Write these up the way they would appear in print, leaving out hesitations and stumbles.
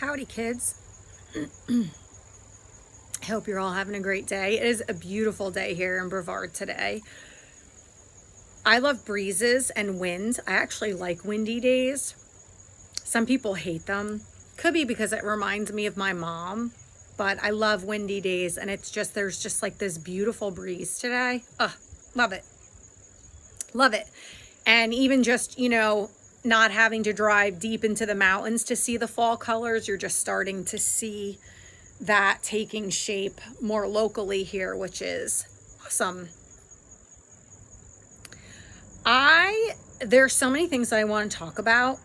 Howdy, kids. I hope you're all having a great day. It is a beautiful day here in Brevard today. I love breezes and wind. I actually like windy days. Some people hate them. Could be because it reminds me of my mom, but I love windy days, and there's just like this beautiful breeze today. Love it. Love it. And even just, not having to drive deep into the mountains to see the fall colors, you're just starting to see that taking shape more locally here, which is awesome. There's so many things that I want to talk about.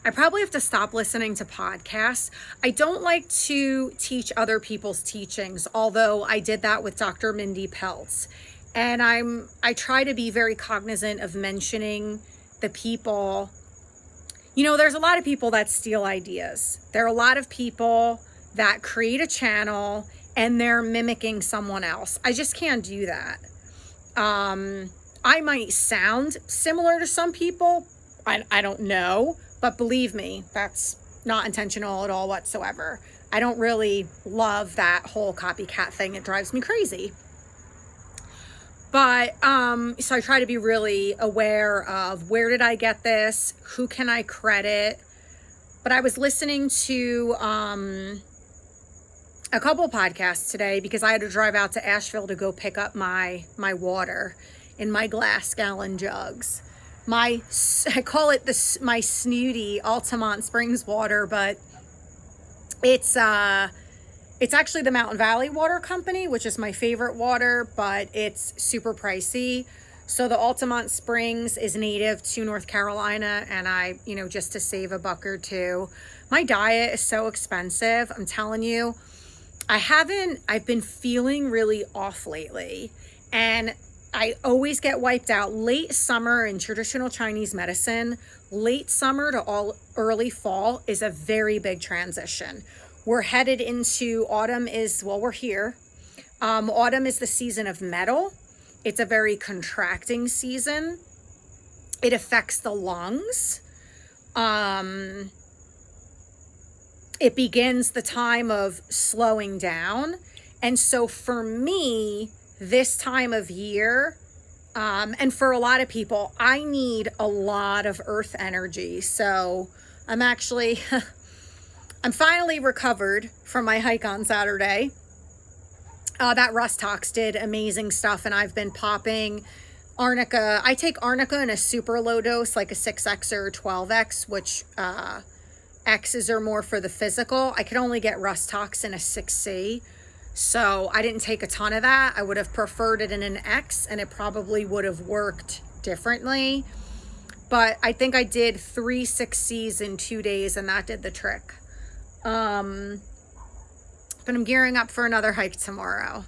I probably have to stop listening to podcasts. I don't like to teach other people's teachings, although I did that with Dr. Mindy Peltz. And I try to be very cognizant of mentioning the people. There's a lot of people that steal ideas. There are a lot of people that create a channel and they're mimicking someone else. I just can't do that. I might sound similar to some people. I don't know, but believe me, that's not intentional at all whatsoever. I don't really love that whole copycat thing. It drives me crazy. But, so I try to be really aware of where did I get this? Who can I credit? But I was listening to, a couple podcasts today because I had to drive out to Asheville to go pick up my water in my glass gallon jugs. I call it my snooty Altamont Springs water, but it's actually the Mountain Valley Water Company, which is my favorite water, but it's super pricey. So the Altamont Springs is native to North Carolina, and I, just to save a buck or two. My diet is so expensive. I'm telling you, I've been feeling really off lately, and I always get wiped out. Late summer in traditional Chinese medicine, late summer to early fall is a very big transition. We're headed into autumn we're here. Autumn is the season of metal. It's a very contracting season. It affects the lungs. It begins the time of slowing down. And so for me, this time of year, and for a lot of people, I need a lot of earth energy. So I'm finally recovered from my hike on Saturday. That Russ Tox did amazing stuff, and I've been popping arnica. I take arnica in a super low dose, like a 6X or 12X, which X's are more for the physical. I could only get Russ Tox in a 6C, so I didn't take a ton of that. I would have preferred it in an X, and it probably would have worked differently. But I think I did 3 6Cs in 2 days, and that did the trick. But I'm gearing up for another hike tomorrow.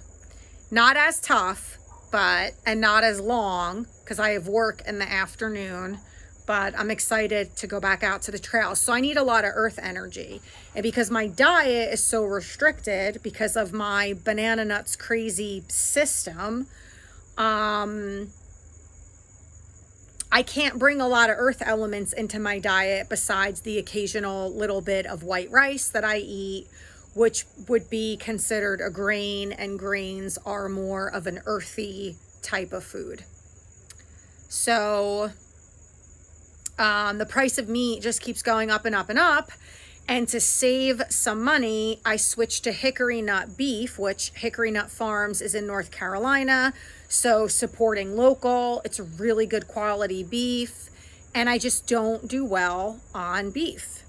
Not as tough, and not as long, because I have work in the afternoon, but I'm excited to go back out to the trails. So I need a lot of earth energy. And because my diet is so restricted because of my banana nuts crazy system, I can't bring a lot of earth elements into my diet besides the occasional little bit of white rice that I eat, which would be considered a grain, and grains are more of an earthy type of food. So the price of meat just keeps going up and up and up. And to save some money, I switched to hickory nut beef, which Hickory Nut Farms is in North Carolina. So supporting local, it's really good quality beef. And I just don't do well on beef.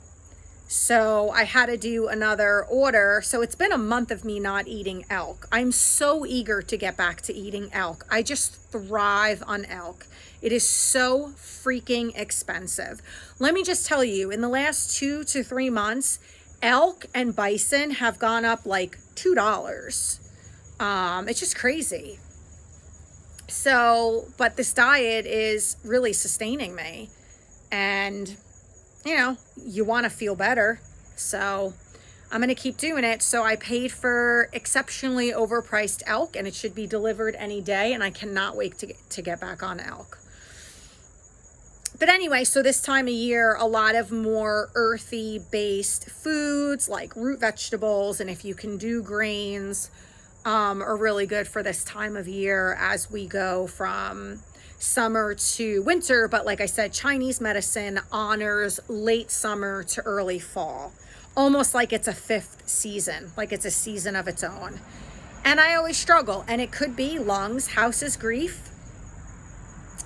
So I had to do another order. So it's been a month of me not eating elk. I'm so eager to get back to eating elk. I just thrive on elk. It is so freaking expensive. Let me just tell you, in the last 2 to 3 months, elk and bison have gone up like $2. It's just crazy. So, but this diet is really sustaining me. And you want to feel better. So I'm going to keep doing it. So I paid for exceptionally overpriced elk, and it should be delivered any day. And I cannot wait to get back on elk. But anyway, so this time of year, a lot of more earthy based foods like root vegetables, and if you can do grains, are really good for this time of year as we go from summer to winter. But like I said, Chinese medicine honors late summer to early fall, almost like it's a fifth season, like it's a season of its own. And I always struggle, and it could be lungs, houses, grief.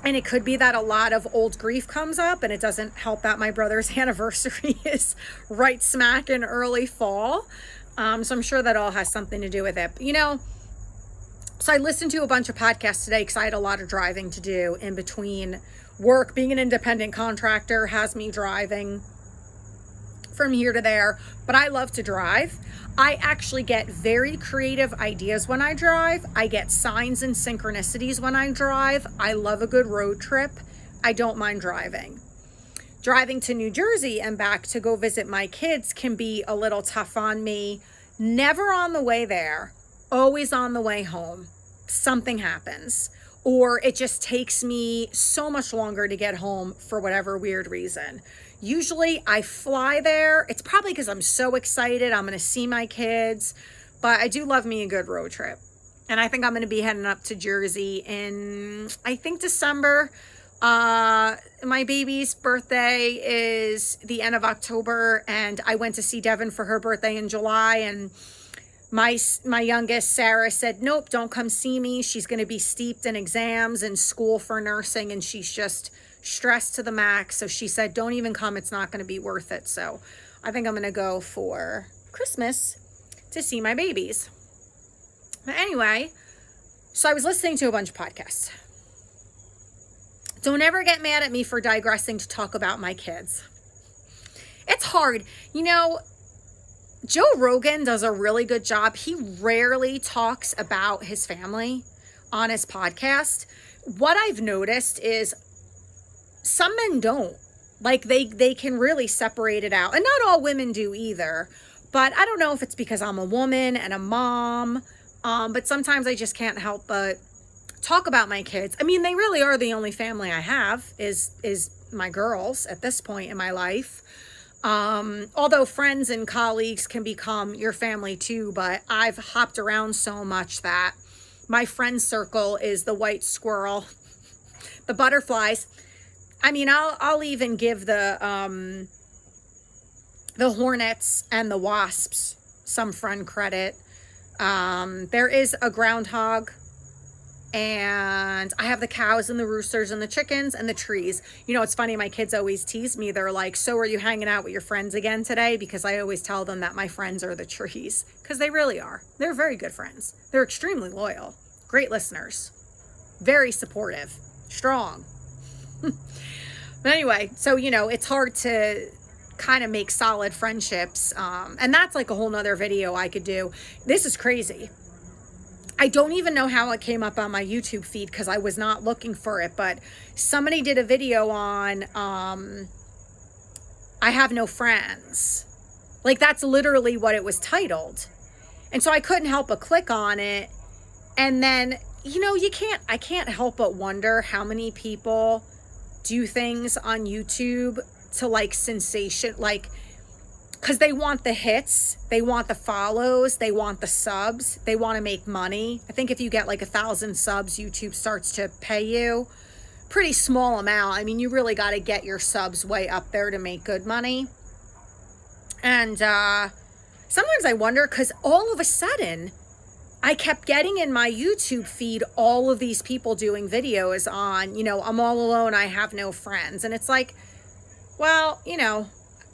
And it could be that a lot of old grief comes up, and it doesn't help that my brother's anniversary is right smack in early fall. So I'm sure that all has something to do with it. But, so I listened to a bunch of podcasts today because I had a lot of driving to do in between work. Being an independent contractor has me driving from here to there, but I love to drive. I actually get very creative ideas when I drive. I get signs and synchronicities when I drive. I love a good road trip. I don't mind driving. Driving to New Jersey and back to go visit my kids can be a little tough on me. Never on the way there, always on the way home. Something happens, or it just takes me so much longer to get home for whatever weird reason. Usually I fly there. It's probably because I'm so excited. I'm going to see my kids, but I do love me a good road trip. And I think I'm going to be heading up to Jersey in, I think, December. My baby's birthday is the end of October, and I went to see Devin for her birthday in July, and my youngest, Sarah, said, nope, don't come see me. She's going to be steeped in exams and school for nursing, and she's just stressed to the max. So she said, don't even come. It's not going to be worth it. So I think I'm going to go for Christmas to see my babies. But anyway, so I was listening to a bunch of podcasts. Don't ever get mad at me for digressing to talk about my kids. It's hard. Joe Rogan does a really good job. He rarely talks about his family on his podcast. What I've noticed is some men don't. Like they can really separate it out. And not all women do either. But I don't know if it's because I'm a woman and a mom. But sometimes I just can't help but talk about my kids. I mean, they really are the only family I have is my girls at this point in my life. Although friends and colleagues can become your family too, but I've hopped around so much that my friend circle is the white squirrel, the butterflies. I mean, I'll even give the hornets and the wasps some friend credit. There is a groundhog, and I have the cows and the roosters and the chickens and the trees. It's funny. My kids always tease me. They're like, so are you hanging out with your friends again today? Because I always tell them that my friends are the trees, because they really are. They're very good friends. They're extremely loyal, great listeners, very supportive, strong. But anyway, so, it's hard to kind of make solid friendships. And that's like a whole nother video I could do. This is crazy. I don't even know how it came up on my YouTube feed because I was not looking for it, but somebody did a video on, I have no friends. Like that's literally what it was titled. And so I couldn't help but click on it. And then, I can't help but wonder how many people do things on YouTube to like sensation, like, because they want the hits, they want the follows, they want the subs, they want to make money. I think if you get like 1,000 subs, YouTube starts to pay you pretty small amount. I mean, you really got to get your subs way up there to make good money. And sometimes I wonder, because all of a sudden I kept getting in my YouTube feed all of these people doing videos on, I'm all alone, I have no friends. And it's like, well,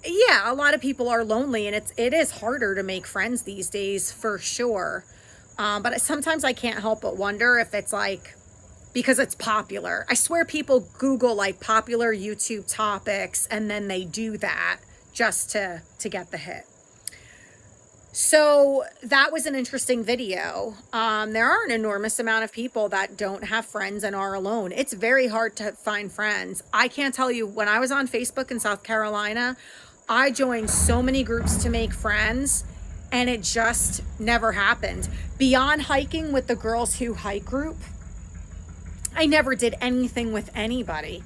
yeah, a lot of people are lonely, and it is harder to make friends these days for sure. But sometimes I can't help but wonder if it's like, because it's popular. I swear people Google like popular YouTube topics, and then they do that just to get the hit. So that was an interesting video. There are an enormous amount of people that don't have friends and are alone. It's very hard to find friends. I can't tell you, when I was on Facebook in South Carolina, I joined so many groups to make friends, and it just never happened. Beyond hiking with the Girls Who Hike group, I never did anything with anybody.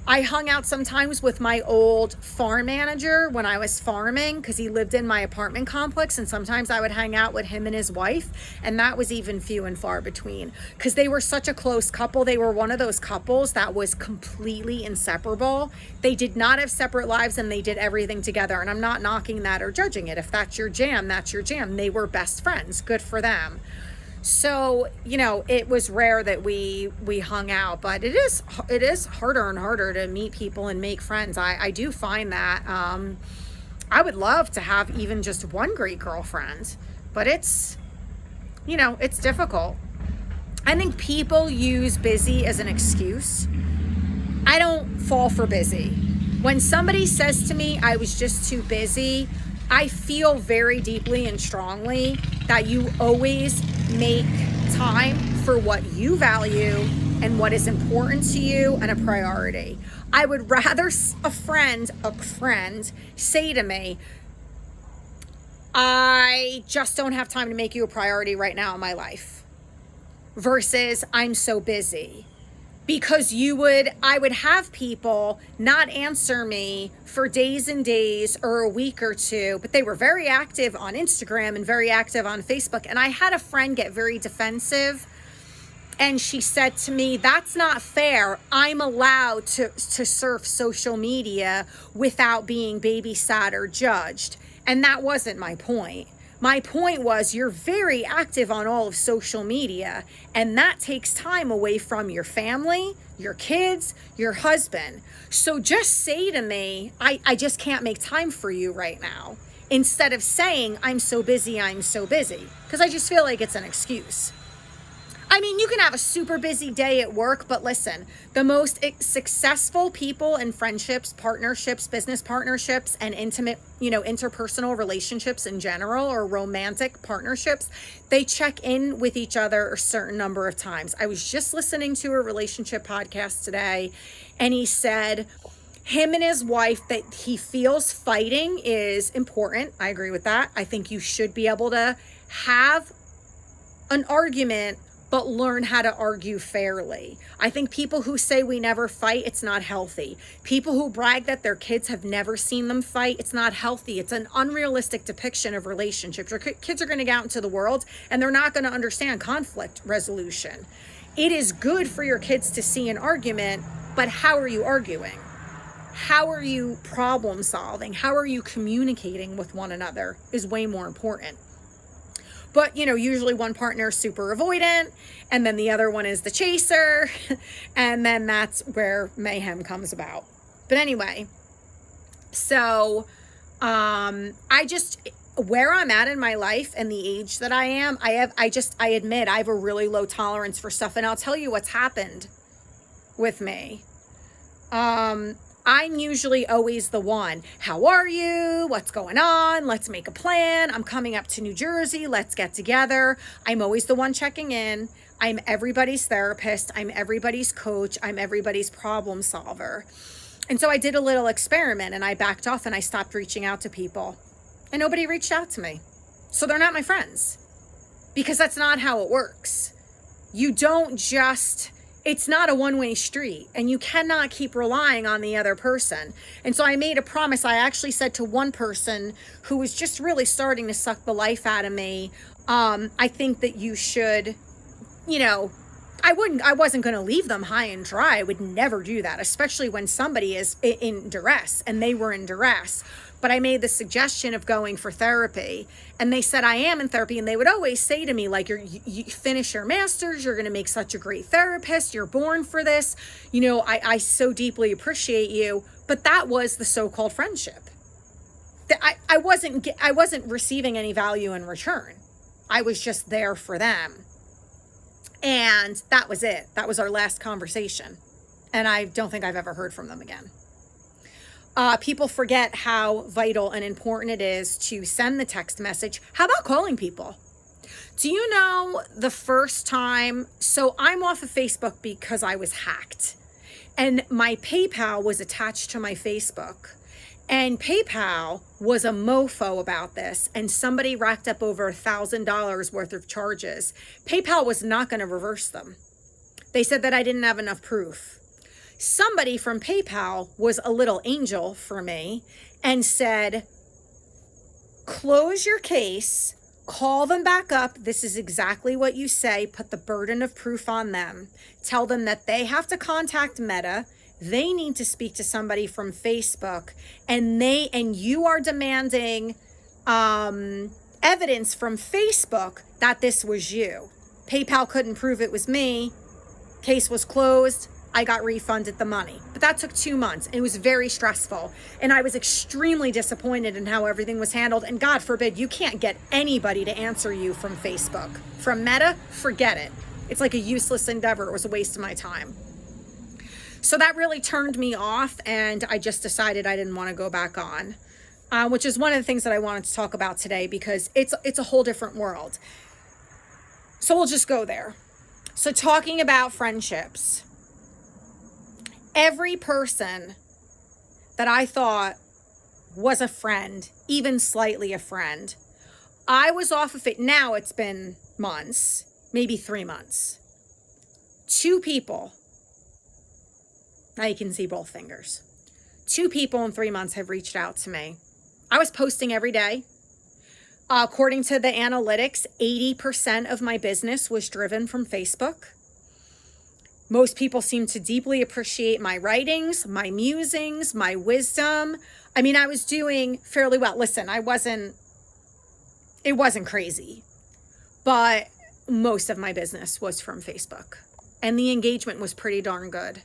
I hung out sometimes with my old farm manager when I was farming, because he lived in my apartment complex, and sometimes I would hang out with him and his wife, and that was even few and far between, because they were such a close couple. They were one of those couples that was completely inseparable. They did not have separate lives, and they did everything together, and I'm not knocking that or judging it. If that's your jam, that's your jam. They were best friends. Good for them. So, it was rare that we hung out, but it is harder and harder to meet people and make friends. I do find that. I would love to have even just one great girlfriend, but it's difficult. I think people use busy as an excuse. I don't fall for busy. When somebody says to me, I was just too busy, I feel very deeply and strongly that you always make time for what you value and what is important to you and a priority. I would rather a friend say to me, I just don't have time to make you a priority right now in my life, versus I'm so busy. Because I would have people not answer me for days and days or a week or two, but they were very active on Instagram and very active on Facebook. And I had a friend get very defensive, and she said to me, that's not fair. I'm allowed to surf social media without being babysat or judged. And that wasn't my point. My point was, you're very active on all of social media, and that takes time away from your family, your kids, your husband. So just say to me, I just can't make time for you right now, instead of saying, I'm so busy, because I just feel like it's an excuse. I mean, you can have a super busy day at work, but listen, the most successful people in friendships, partnerships, business partnerships, and intimate, interpersonal relationships in general, or romantic partnerships, they check in with each other a certain number of times. I was just listening to a relationship podcast today, and he said him and his wife, that he feels fighting is important. I agree with that. I think you should be able to have an argument, but learn how to argue fairly. I think people who say we never fight, it's not healthy. People who brag that their kids have never seen them fight, it's not healthy. It's an unrealistic depiction of relationships. Your kids are going to get out into the world, and they're not going to understand conflict resolution. It is good for your kids to see an argument, but how are you arguing? How are you problem solving? How are you communicating with one another is way more important. But, usually one partner is super avoidant, and then the other one is the chaser, and then that's where mayhem comes about. But anyway, so where I'm at in my life and the age that I am, I admit I have a really low tolerance for stuff, and I'll tell you what's happened with me. I'm usually always the one. How are you? What's going on? Let's make a plan. I'm coming up to New Jersey. Let's get together. I'm always the one checking in. I'm everybody's therapist. I'm everybody's coach. I'm everybody's problem solver. And so I did a little experiment, and I backed off, and I stopped reaching out to people, and nobody reached out to me. So they're not my friends, because that's not how it works. It's not a one-way street, and you cannot keep relying on the other person. And so I made a promise. I actually said to one person who was just really starting to suck the life out of me, I think that you should, I wasn't going to leave them high and dry. I would never do that, especially when somebody is in duress, and they were in duress. But I made the suggestion of going for therapy, and they said, I am in therapy. And they would always say to me, like, you finish your master's, you're going to make such a great therapist. You're born for this. I so deeply appreciate you. But that was the so-called friendship. I wasn't receiving any value in return. I was just there for them. And that was it. That was our last conversation. And I don't think I've ever heard from them again. People forget how vital and important it is to send the text message. How about calling people? Do you know the first time? So I'm off of Facebook because I was hacked, and my PayPal was attached to my Facebook, and PayPal was a mofo about this, and somebody racked up over $1,000 worth of charges. PayPal was not going to reverse them. They said that I didn't have enough proof. Somebody from PayPal was a little angel for me and said, close your case, call them back up. This is exactly what you say. Put the burden of proof on them. Tell them that they have to contact Meta. They need to speak to somebody from Facebook, and you are demanding evidence from Facebook that this was you. PayPal couldn't prove it was me. Case was closed. I got refunded the money. But that took 2 months. It was very stressful. And I was extremely disappointed in how everything was handled. And God forbid, you can't get anybody to answer you from Facebook. From Meta, forget it. It's like a useless endeavor. It was a waste of my time. So that really turned me off, and I just decided I didn't want to go back on, which is one of the things that I wanted to talk about today, because it's a whole different world. So we'll just go there. So talking about friendships, every person that I thought was a friend, even slightly a friend, I was off of it. Now it's been months, maybe 3 months. 2 people. Now you can see both fingers. 2 people in 3 months have reached out to me. I was posting every day. According to the analytics, 80% of my business was driven from Facebook. Most people seem to deeply appreciate my writings, my musings, my wisdom. I mean, I was doing fairly well. Listen, it wasn't crazy, but most of my business was from Facebook, and the engagement was pretty darn good.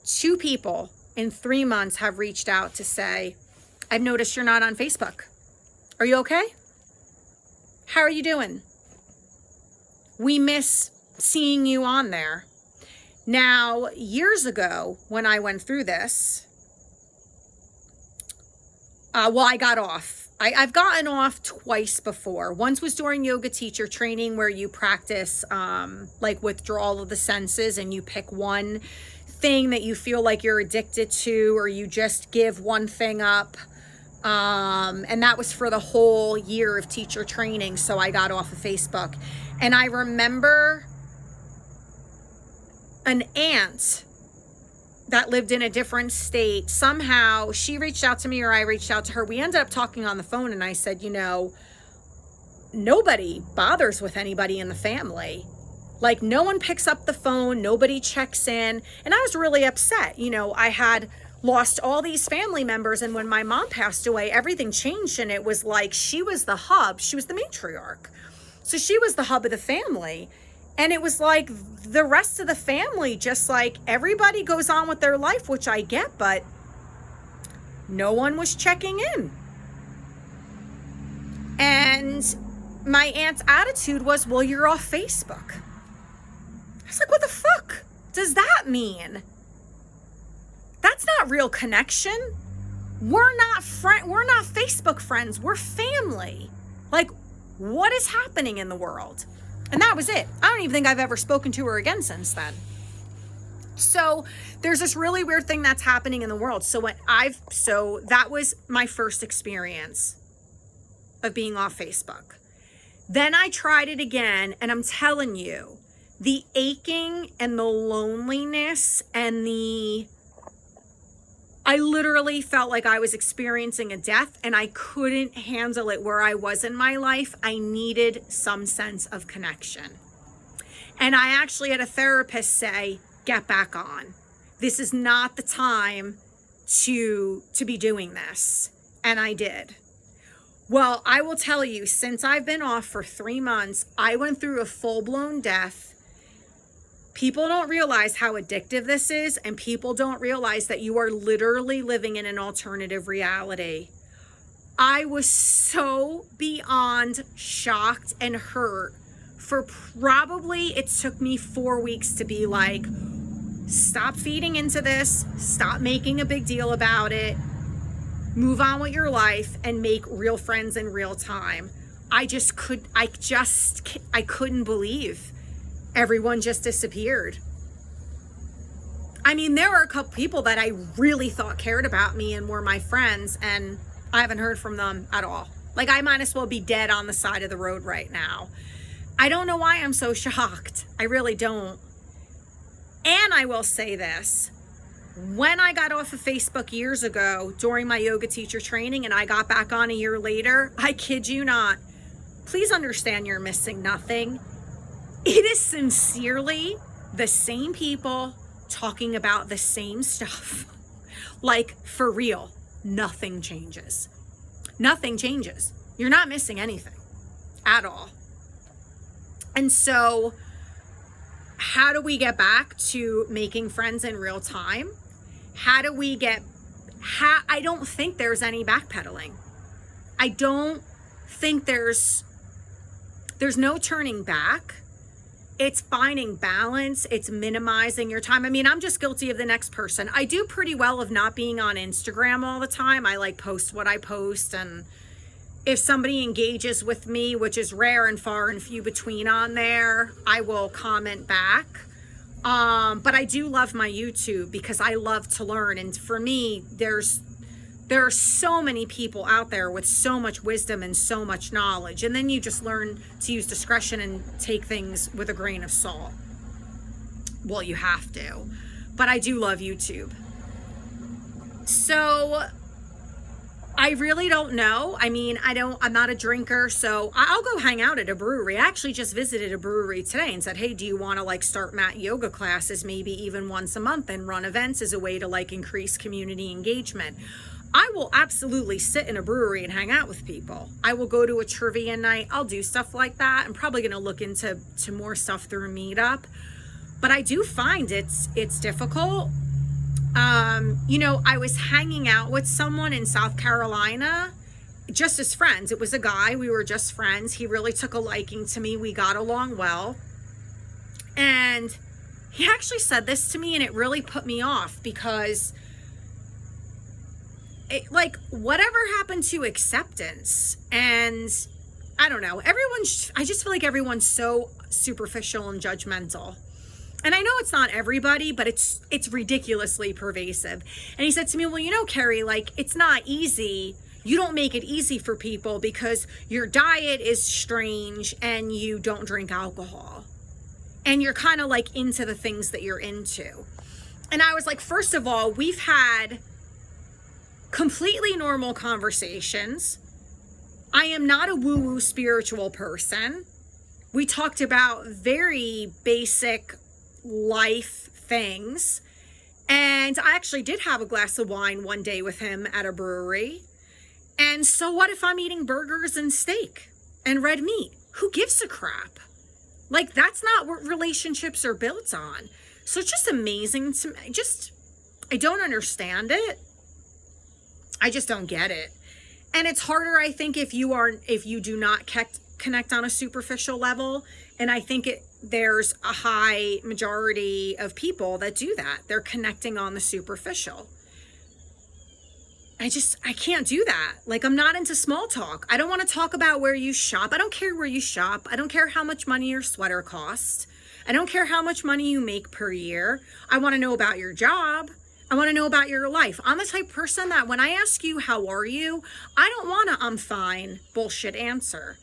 2 people in 3 months have reached out to say, I've noticed you're not on Facebook. Are you okay? How are you doing? We miss seeing you on there. Now, years ago, when I went through this, I got off. I've gotten off twice before. Once was during yoga teacher training, where you practice like withdrawal of the senses, and you pick one thing that you feel like you're addicted to, or you just give one thing up. And that was for the whole year of teacher training. So I got off of Facebook. And I remember an aunt that lived in a different state. Somehow she reached out to me, or I reached out to her. We ended up talking on the phone, and I said, nobody bothers with anybody in the family. Like, no one picks up the phone, nobody checks in. And I was really upset. I had lost all these family members, and when my mom passed away, everything changed, and it was like she was the hub. She was the matriarch. So she was the hub of the family. And it was like the rest of the family, just like everybody goes on with their life, which I get, but no one was checking in. And my aunt's attitude was, well, you're off Facebook. I was like, what the fuck does that mean? That's not real connection. We're not Facebook friends. We're family. Like, what is happening in the world? And that was it. I don't even think I've ever spoken to her again since then. So there's this really weird thing that's happening in the world. So that was my first experience of being off Facebook. Then I tried it again, and I'm telling you, the aching and the loneliness and I literally felt like I was experiencing a death, and I couldn't handle it where I was in my life. I needed some sense of connection. And I actually had a therapist say, get back on. This is not the time to be doing this. And I did. Well, I will tell you, since I've been off for 3 months, I went through a full-blown death. People don't realize how addictive this is, and people don't realize that you are literally living in an alternative reality. I was so beyond shocked and hurt for it took me 4 weeks to be like, stop feeding into this, stop making a big deal about it, move on with your life, and make real friends in real time. I couldn't believe everyone just disappeared. I mean, there were a couple people that I really thought cared about me and were my friends, and I haven't heard from them at all. Like, I might as well be dead on the side of the road right now. I don't know why I'm so shocked. I really don't. And I will say this, When I got off of Facebook years ago during my yoga teacher training and I got back on a year later, I kid you not, please understand you're missing nothing. It is sincerely the same people talking about the same stuff. Like, for real, nothing changes. Nothing changes. You're not missing anything at all. And so, how do we get back to making friends in real time? How do we get, I don't think there's any backpedaling. I don't think there's no turning back. It's finding balance. It's minimizing your time. I mean, I'm just guilty of the next person. I do pretty well of not being on Instagram all the time. I like post what I post. And if somebody engages with me, which is rare and far and few between on there, I will comment back. But I do love my YouTube because I love to learn. And for me, there are so many people out there with so much wisdom and so much knowledge. And then you just learn to use discretion and take things with a grain of salt. Well, you have to. But I do love YouTube. So I really don't know. I mean, I'm not a drinker, so I'll go hang out at a brewery. I actually just visited a brewery today and said, hey, do you want to like start mat yoga classes maybe even once a month and run events as a way to like increase community engagement? I will absolutely sit in a brewery and hang out with people. I will go to a trivia night. I'll do stuff like that. I'm probably going to look into more stuff through Meetup. But I do find it's difficult. I was hanging out with someone in South Carolina, just as friends. It was a guy. We were just friends. He really took a liking to me. We got along well. And he actually said this to me, and it really put me off because whatever happened to acceptance? And I don't know. I just feel like everyone's so superficial and judgmental. And I know it's not everybody, but it's ridiculously pervasive. And he said to me, well, Carrie, like, it's not easy. You don't make it easy for people because your diet is strange and you don't drink alcohol. And you're kind of like into the things that you're into. And I was like, first of all, we've had completely normal conversations. I am not a woo-woo spiritual person. We talked about very basic life things. And I actually did have a glass of wine one day with him at a brewery. And so what if I'm eating burgers and steak and red meat? Who gives a crap? Like, that's not what relationships are built on. So it's just amazing to me. I don't understand it. I just don't get it. And it's harder, I think, if you do not connect on a superficial level. And I think there's a high majority of people that do that. They're connecting on the superficial. I can't do that. Like, I'm not into small talk. I don't want to talk about where you shop. I don't care where you shop. I don't care how much money your sweater costs. I don't care how much money you make per year. I want to know about your job. I want to know about your life. I'm the type of person that when I ask you, how are you? I don't want a I'm fine bullshit answer.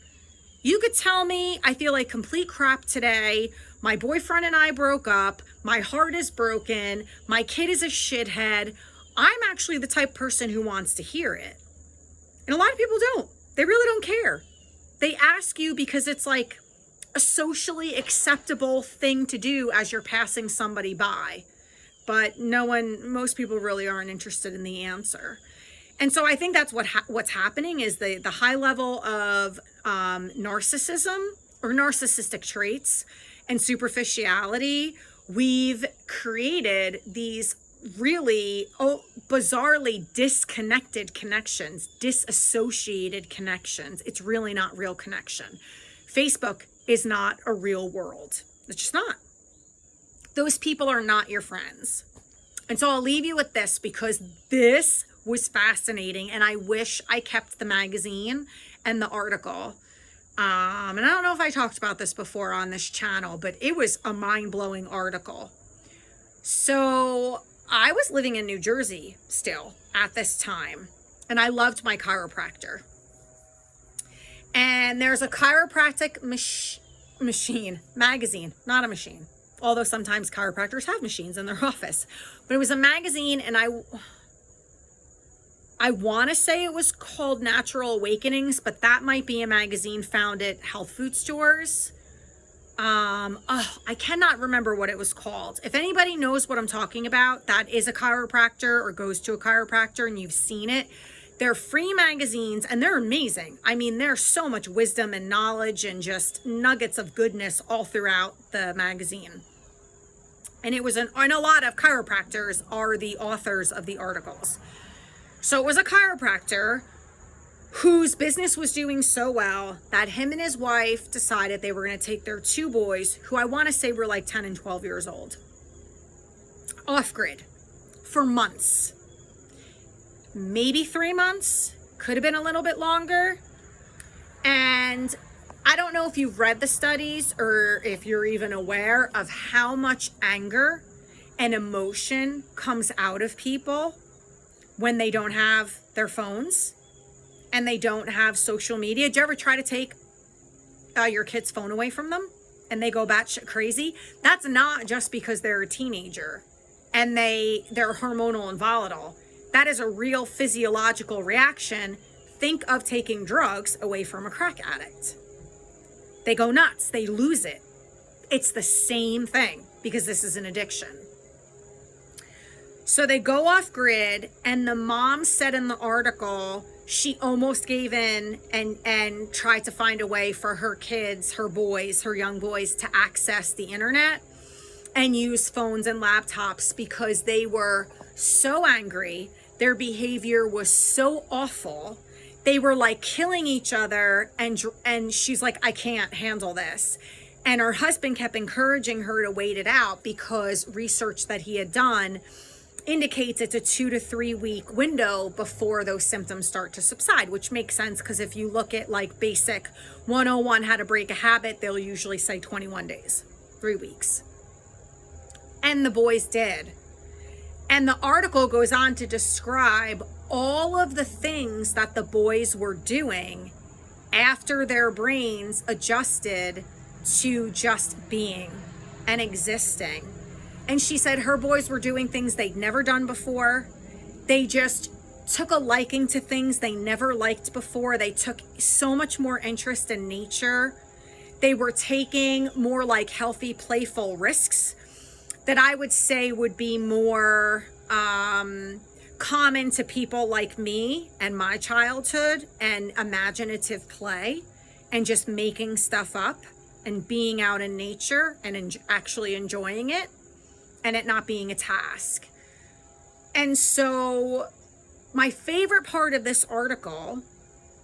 You could tell me I feel like complete crap today. My boyfriend and I broke up. My heart is broken. My kid is a shithead. I'm actually the type of person who wants to hear it. And a lot of people don't. They really don't care. They ask you because it's like a socially acceptable thing to do as you're passing somebody by. But most people really aren't interested in the answer. And so I think that's what's happening is the high level of narcissism or narcissistic traits and superficiality. We've created these really bizarrely disconnected connections, disassociated connections. It's really not real connection. Facebook is not a real world. It's just not. Those people are not your friends. And so I'll leave you with this because this was fascinating and I wish I kept the magazine and the article. And I don't know if I talked about this before on this channel, but it was a mind-blowing article. So I was living in New Jersey still at this time, and I loved my chiropractor. And there's a chiropractic magazine, not a machine, although sometimes chiropractors have machines in their office. But it was a magazine, and I want to say it was called Natural Awakenings, but that might be a magazine found at health food stores. I cannot remember what it was called. If anybody knows what I'm talking about, that is a chiropractor or goes to a chiropractor and you've seen it, they're free magazines and they're amazing. I mean, there's so much wisdom and knowledge and just nuggets of goodness all throughout the magazine. And it was and a lot of chiropractors are the authors of the articles. So it was a chiropractor whose business was doing so well that him and his wife decided they were going to take their two boys, who I want to say were like 10 and 12 years old, off grid for months. Maybe 3 months, could have been a little bit longer. And I don't know if you've read the studies or if you're even aware of how much anger and emotion comes out of people when they don't have their phones and they don't have social media. Do you ever try to take your kid's phone away from them and they go batshit crazy? That's not just because they're a teenager and they're hormonal and volatile. That is a real physiological reaction. Think of taking drugs away from a crack addict. They go nuts, they lose it. It's the same thing because this is an addiction. So they go off grid, and the mom said in the article she almost gave in and tried to find a way for her kids, her boys, her young boys to access the internet and use phones and laptops because they were so angry. Their behavior was so awful. They were like killing each other, and she's like, I can't handle this. And her husband kept encouraging her to wait it out because research that he had done indicates it's a 2 to 3 week window before those symptoms start to subside, which makes sense because if you look at like basic 101 how to break a habit, they'll usually say 21 days, 3 weeks. And the boys did. And the article goes on to describe all of the things that the boys were doing after their brains adjusted to just being and existing. And she said her boys were doing things they'd never done before. They just took a liking to things they never liked before. They took so much more interest in nature. They were taking more like healthy, playful risks that I would say would be more common to people like me and my childhood, and imaginative play and just making stuff up and being out in nature and actually enjoying it and it not being a task. And so my favorite part of this article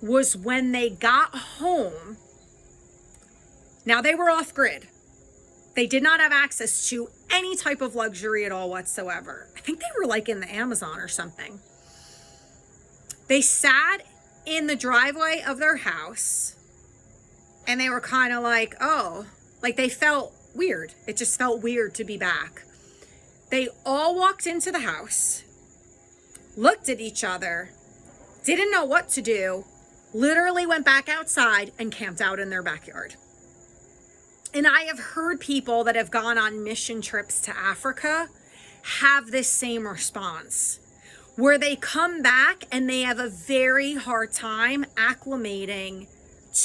was when they got home. Now they were off grid. They did not have access to any type of luxury at all whatsoever. I think they were like in the Amazon or something. They sat in the driveway of their house and they were kind of like, oh, like they felt weird. It just felt weird to be back. They all walked into the house, looked at each other, didn't know what to do, literally went back outside and camped out in their backyard. And I have heard people that have gone on mission trips to Africa have this same response, where they come back and they have a very hard time acclimating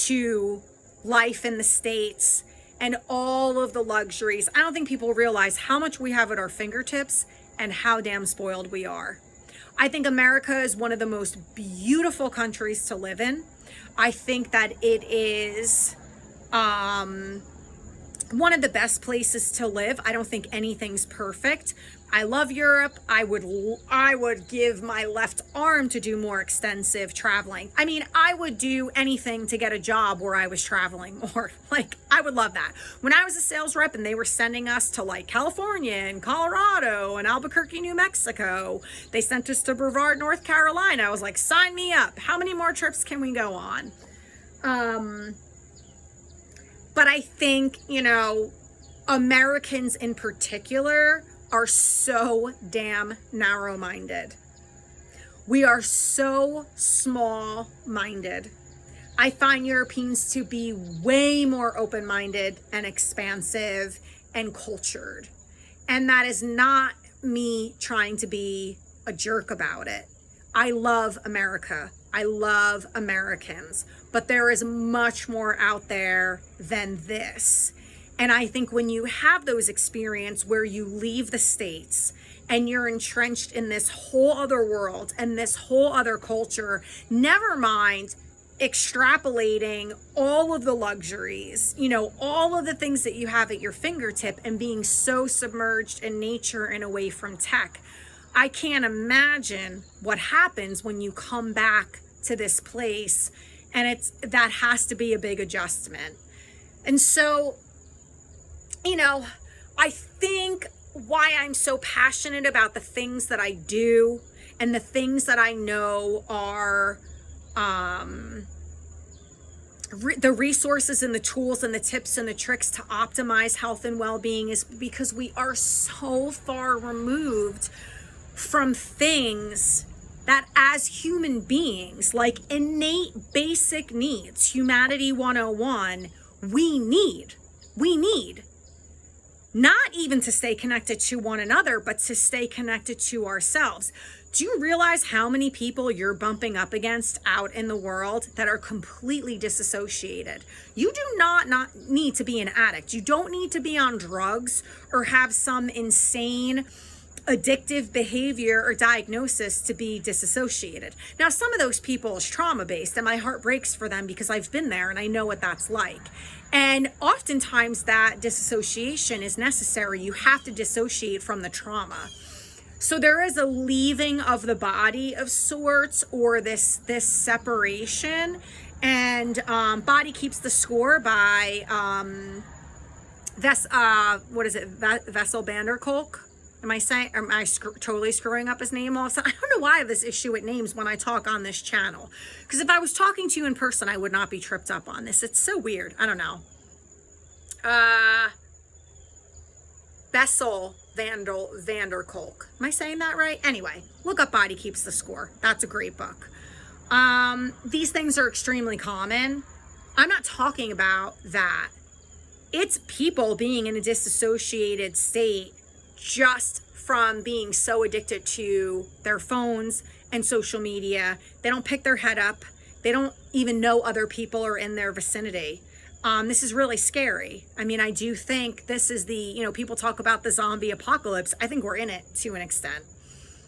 to life in the States and all of the luxuries. I don't think people realize how much we have at our fingertips and how damn spoiled we are. I think America is one of the most beautiful countries to live in. I think that it is one of the best places to live. I don't think anything's perfect. I love Europe. I would give my left arm to do more extensive traveling. I mean, I would do anything to get a job where I was traveling more. Like, I would love that. When I was a sales rep and they were sending us to like California and Colorado and Albuquerque, New Mexico, they sent us to Brevard, North Carolina. I was like, sign me up. How many more trips can we go on? But I think, Americans in particular are so damn narrow-minded. We are so small-minded. I find Europeans to be way more open-minded and expansive and cultured. And that is not me trying to be a jerk about it. I love America. I love Americans, but there is much more out there than this. And I think when you have those experiences where you leave the States and you're entrenched in this whole other world and this whole other culture, never mind extrapolating all of the luxuries, you know, all of the things that you have at your fingertip and being so submerged in nature and away from tech. I can't imagine what happens when you come back to this place, and that has to be a big adjustment. And so, you know, I think why I'm so passionate about the things that I do and the things that I know are the resources and the tools and the tips and the tricks to optimize health and well-being is because we are so far removed from things that as human beings, like innate basic needs, Humanity 101, we need. Not even to stay connected to one another, but to stay connected to ourselves. Do you realize how many people you're bumping up against out in the world that are completely disassociated? You do not need to be an addict. You don't need to be on drugs or have some insane addictive behavior or diagnosis to be disassociated. Now, some of those people is trauma-based, and my heart breaks for them because I've been there and I know what that's like. And oftentimes that disassociation is necessary. You have to dissociate from the trauma. So there is a leaving of the body of sorts, or this separation. And Body Keeps the Score by Bessel van der Kolk. Am I totally screwing up his name all of a sudden? I don't know why I have this issue with names when I talk on this channel. Because if I was talking to you in person, I would not be tripped up on this. It's so weird. I don't know. Bessel van der Kolk. Am I saying that right? Anyway, look up Body Keeps the Score. That's a great book. These things are extremely common. I'm not talking about that. It's people being in a disassociated state just from being so addicted to their phones and social media. They don't pick their head up. They don't even know other people are in their vicinity. This is really scary. I mean, I do think this is people talk about the zombie apocalypse. I think we're in it to an extent.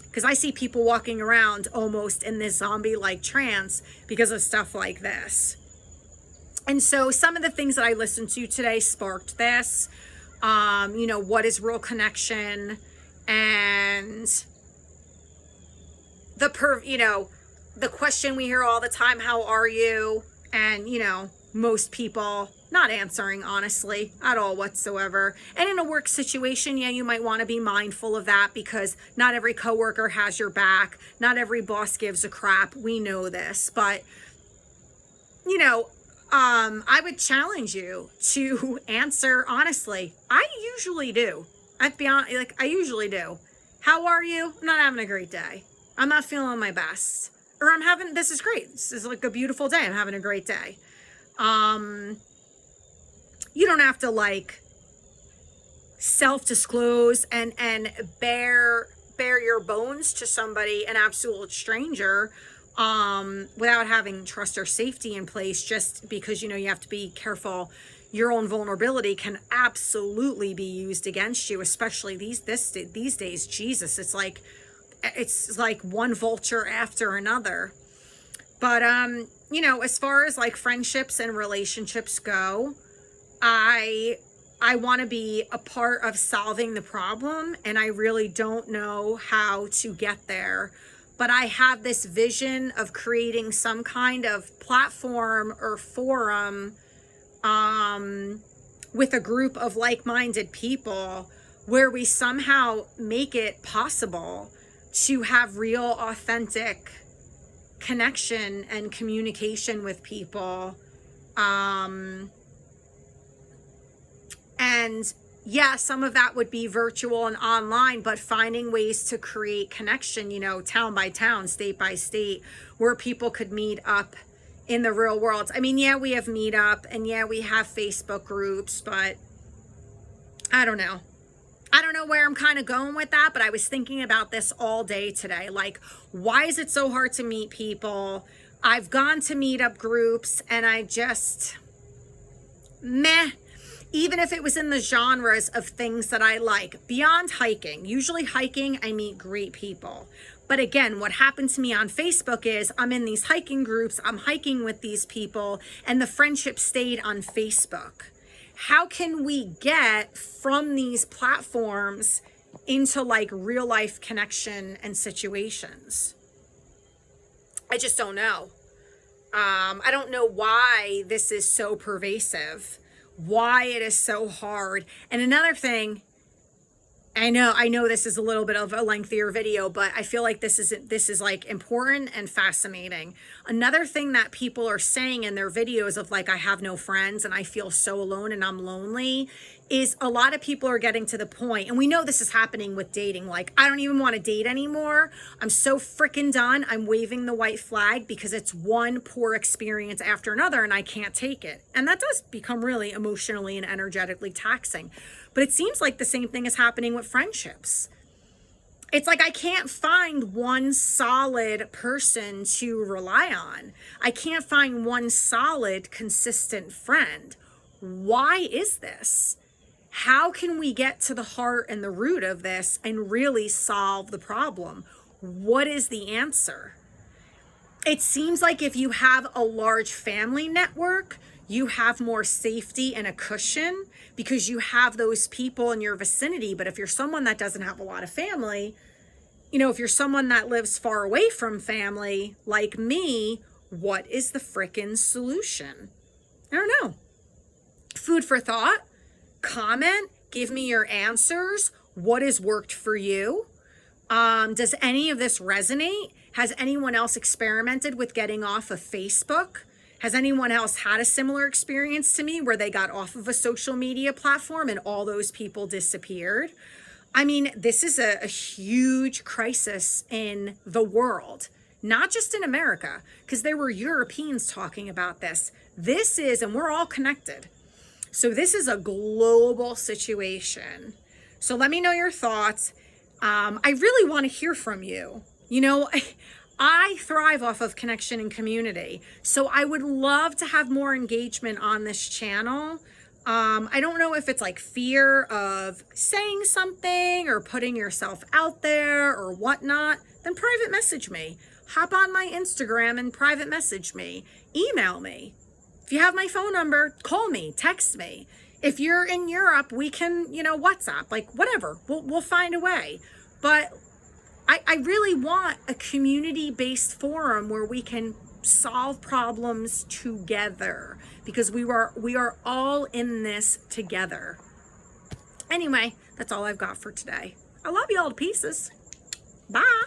Because I see people walking around almost in this zombie-like trance because of stuff like this. And so some of the things that I listened to today sparked this. What is real connection, and the question we hear all the time, how are you? And, most people not answering honestly at all whatsoever. And in a work situation, you might want to be mindful of that, because not every coworker has your back. Not every boss gives a crap. We know this, but, I would challenge you to answer honestly. I usually do. I'd be honest, I usually do. How are you? I'm not having a great day. I'm not feeling my best. Or this is great. This is like a beautiful day. I'm having a great day. You don't have to self-disclose and bare your bones to somebody, an absolute stranger, without having trust or safety in place, just because, you have to be careful. Your own vulnerability can absolutely be used against you, especially these days. Jesus, it's like one vulture after another. But, as far as friendships and relationships go, I want to be a part of solving the problem, and I really don't know how to get there. But I have this vision of creating some kind of platform or forum with a group of like-minded people where we somehow make it possible to have real, authentic connection and communication with people. And yeah, some of that would be virtual and online, but finding ways to create connection, town by town, state by state, where people could meet up in the real world. I mean, yeah, we have Meetup, and yeah, we have Facebook groups, but I don't know. I don't know where I'm kind of going with that, but I was thinking about this all day today. Like, why is it so hard to meet people? I've gone to meetup groups and I just, meh. Even if it was in the genres of things that I like, beyond hiking. Usually hiking, I meet great people. But again, what happened to me on Facebook is I'm in these hiking groups, I'm hiking with these people, and the friendship stayed on Facebook. How can we get from these platforms into like real life connection and situations? I just don't know. I don't know why this is so pervasive, why it is so hard. And another thing, I know this is a little bit of a lengthier video, but I feel like this is like important and fascinating. Another thing that people are saying in their videos of like, I have no friends and I feel so alone and I'm lonely, is a lot of people are getting to the point, and we know this is happening with dating, like, I don't even want to date anymore. I'm so freaking done. I'm waving the white flag because it's one poor experience after another and I can't take it. And that does become really emotionally and energetically taxing. But it seems like the same thing is happening with friendships. It's like I can't find one solid person to rely on. I can't find one solid, consistent friend. Why is this? How can we get to the heart and the root of this and really solve the problem? What is the answer? It seems like if you have a large family network, you have more safety and a cushion because you have those people in your vicinity. But if you're someone that doesn't have a lot of family, if you're someone that lives far away from family, like me, what is the frickin' solution? I don't know. Food for thought. Comment, give me your answers. What has worked for you? Does any of this resonate? Has anyone else experimented with getting off of Facebook? Has anyone else had a similar experience to me where they got off of a social media platform and all those people disappeared? I mean, this is a huge crisis in the world, not just in America, because there were Europeans talking about this. This is, and we're all connected. So this is a global situation. So let me know your thoughts. I really want to hear from you. I thrive off of connection and community. So I would love to have more engagement on this channel. I don't know if it's like fear of saying something or putting yourself out there or whatnot, then private message me. Hop on my Instagram and private message me. Email me. If you have my phone number, call me, text me. If you're in Europe, we can, WhatsApp, like whatever, we'll find a way. But I really want a community-based forum where we can solve problems together because we are all in this together. Anyway, that's all I've got for today. I love you all to pieces. Bye.